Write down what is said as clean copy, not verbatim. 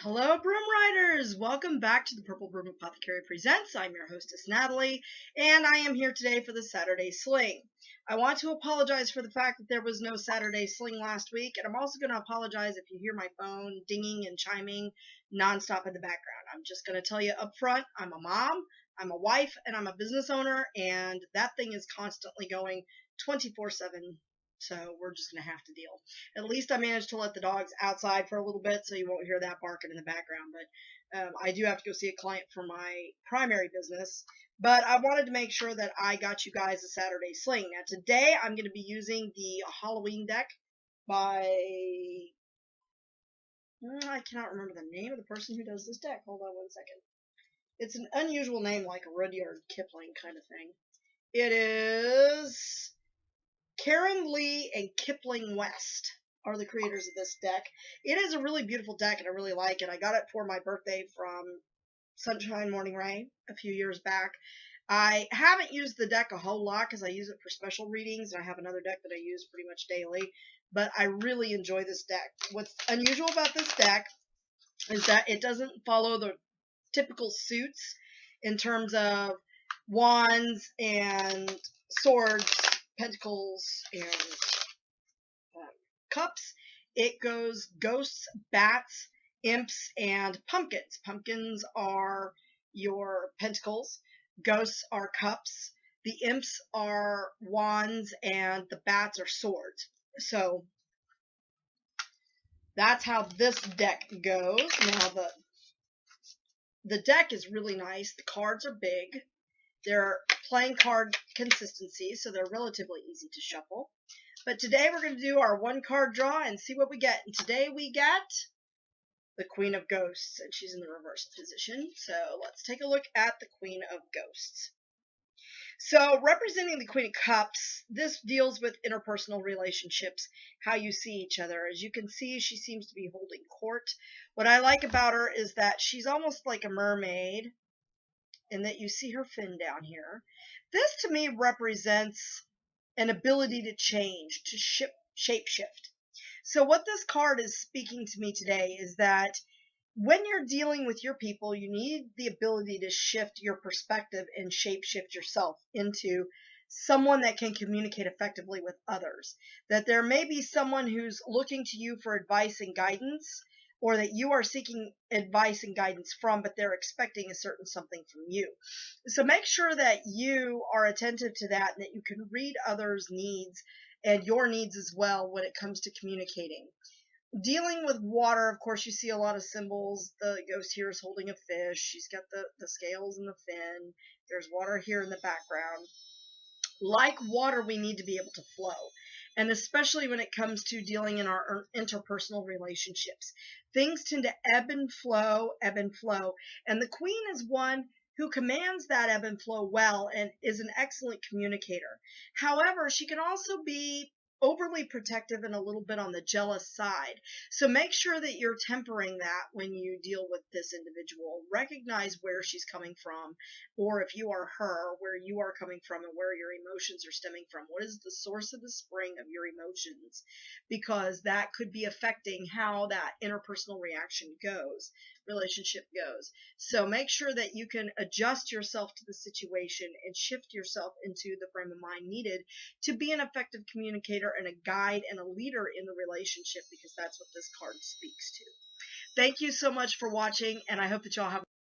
Hello, Broom Riders! Welcome back to the Purple Broom Apothecary Presents. I'm your hostess, Natalie, and I am here today for the Saturday Sling. I want to apologize for the fact that there was no Saturday Sling last week, and I'm also going to apologize if you hear my phone dinging and chiming nonstop in the background. I'm just going to tell you up front, I'm a mom, I'm a wife, and I'm a business owner, and that thing is constantly going 24/7. So we're just going to have to deal. At least I managed to let the dogs outside for a little bit, so you won't hear that barking in the background. But I do have to go see a client for my primary business. But I wanted to make sure that I got you guys a Saturday Sling. Now today I'm going to be using the Halloween deck by I cannot remember the name of the person who does this deck. Hold on one second. It's an unusual name, like a Rudyard Kipling kind of thing. It is Karen Lee and Kipling West are the creators of this deck. It is a really beautiful deck, and I really like it. I got it for my birthday from Sunshine Morning Ray a few years back. I haven't used the deck a whole lot because I use it for special readings, and I have another deck that I use pretty much daily. But I really enjoy this deck. What's unusual about this deck is that it doesn't follow the typical suits in terms of wands and swords, pentacles, and cups. It goes ghosts, bats, imps, and pumpkins. Pumpkins are your pentacles, ghosts are cups, the imps are wands, and the bats are swords. So that's how this deck goes. Now the deck is really nice. The cards are big. They're playing card consistency, so they're relatively easy to shuffle. But today we're going to do our one card draw and see what we get. And today we get the Queen of Ghosts, and she's in the reverse position. So let's take a look at the Queen of Ghosts. So representing the Queen of Cups, this deals with interpersonal relationships, how you see each other. As you can see, she seems to be holding court. What I like about her is that she's almost like a mermaid, in that you see her fin down here. This to me represents an ability to change, to shapeshift. So what this card is speaking to me today is that when you're dealing with your people, you need the ability to shift your perspective and shapeshift yourself into someone that can communicate effectively with others. That there may be someone who's looking to you for advice and guidance, or that you are seeking advice and guidance from, but they're expecting a certain something from you. So make sure that you are attentive to that and that you can read others' needs and your needs as well when it comes to communicating. Dealing with water, of course, you see a lot of symbols. The ghost here is holding a fish. She's got the scales and the fin. There's water here in the background. Like water, we need to be able to flow. And especially when it comes to dealing in our interpersonal relationships. Things tend to ebb and flow, ebb and flow. And the Queen is one who commands that ebb and flow well and is an excellent communicator. However, she can also be overly protective and a little bit on the jealous side. So make sure that you're tempering that when you deal with this individual. Recognize where she's coming from, or if you are her, where you are coming from and where your emotions are stemming from. What is the source of the spring of your emotions? Because that could be affecting how that interpersonal relationship goes. So make sure that you can adjust yourself to the situation and shift yourself into the frame of mind needed to be an effective communicator and a guide and a leader in the relationship, because that's what this card speaks to. Thank you so much for watching, and I hope that y'all have